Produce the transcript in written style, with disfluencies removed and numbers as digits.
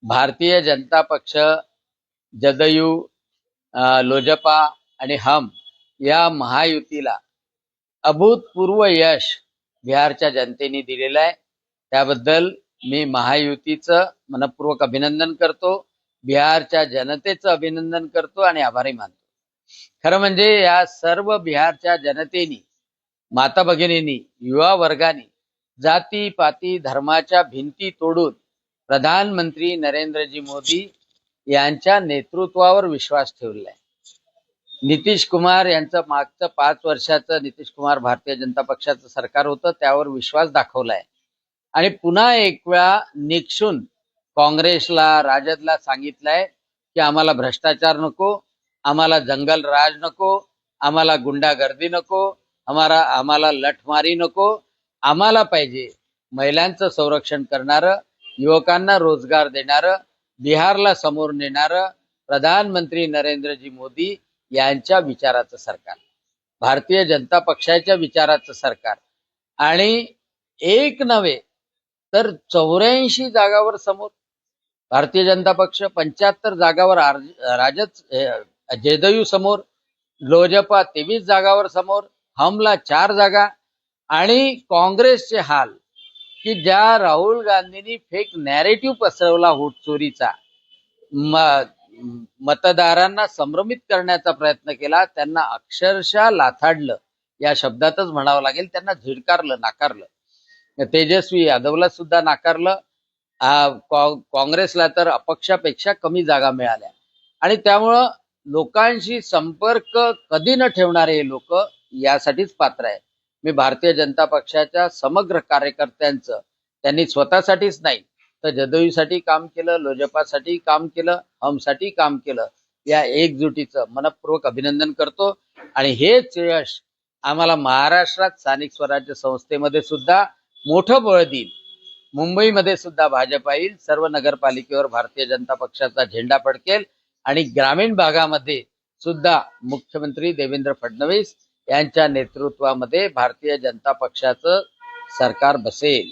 भारतीय जनता पक्ष, जदयू, लोजपा आणि हम या महायुतीला अभूतपूर्व यश बिहारच्या जनतेने दिलेलं आहे. त्याबद्दल मी महायुतीचं मनपूर्वक अभिनंदन करतो, बिहारच्या जनतेचं अभिनंदन करतो आणि आभारी मानतो. खरं म्हणजे या सर्व बिहारच्या जनतेनी, माता भगिनींनी, युवा वर्गानी जाती पाती धर्माच्या भिंती तोडून प्रधानमंत्री नरेंद्रजी मोदी यांच्या नेतृत्वावर विश्वास ठेवलेला आहे. नितीश कुमार यांचं मागचं 5 वर्षाचं नितीश कुमार भारतीय जनता पक्षाचं सरकार होतं, त्यावर विश्वास दाखवलाय आणि पुन्हा एक वेळा निक्षून काँग्रेसला, राजदला सांगितलंय की आम्हाला भ्रष्टाचार नको, आम्हाला जंगल राज नको, आम्हाला गुंडागर्दी नको, आम्हाला लठमारी नको, आम्हाला पाहिजे महिलांचं संरक्षण करणारं, युवकांना रोजगार देणारं, बिहारला समोर नेणारं प्रधानमंत्री नरेंद्रजी मोदी यांच्या विचाराचं सरकार, भारतीय जनता पक्षाच्या विचाराचं सरकार. आणि एक नव्हे तर 84 जागावर समोर भारतीय जनता पक्ष, 75 जागावर जदयू समोर, लोजपा 23 जागावर समोर, हमला 4 जागा. आणि काँग्रेसचे हाल की ज्या राहुल गांधींनी फेक नॅरेटिव्ह पसरवला होत चोरीचा, मतदारांना संभ्रमित करण्याचा प्रयत्न केला, त्यांना अक्षरशः लाथाडलं या शब्दातच म्हणावं लागेल. त्यांना झिडकारलं, नाकारलं. तेजस्वी यादवला सुद्धा नाकारलं. काँग्रेसला तर अपक्षापेक्षा कमी जागा मिळाल्या. आणि त्यामुळं लोकांशी संपर्क कधी न ठेवणारे हे लोक यासाठीच पात्र आहे. मी भारतीय जनता पक्षाच्या समग्र कार्यकर्त्यांचं, त्यांनी स्वतःसाठीच नाही तर जदयूसाठी काम केलं, लोजपासाठी काम केलं, हमसाठी काम केलं, या एकजुटीचं मनपूर्वक अभिनंदन करतो. आणि हेच यश आम्हाला महाराष्ट्रात स्थानिक स्वराज्य संस्थेमध्ये सुद्धा मोठं बळ देईल. मुंबईमध्ये सुद्धा भाजपा येईल, सर्व नगरपालिकेवर भारतीय जनता पक्षाचा झेंडा फडकेल आणि ग्रामीण भागामध्ये सुद्धा मुख्यमंत्री देवेंद्र फडणवीस यांच्या नेतृत्वामध्ये भारतीय जनता पक्षाचं सरकार बसेल.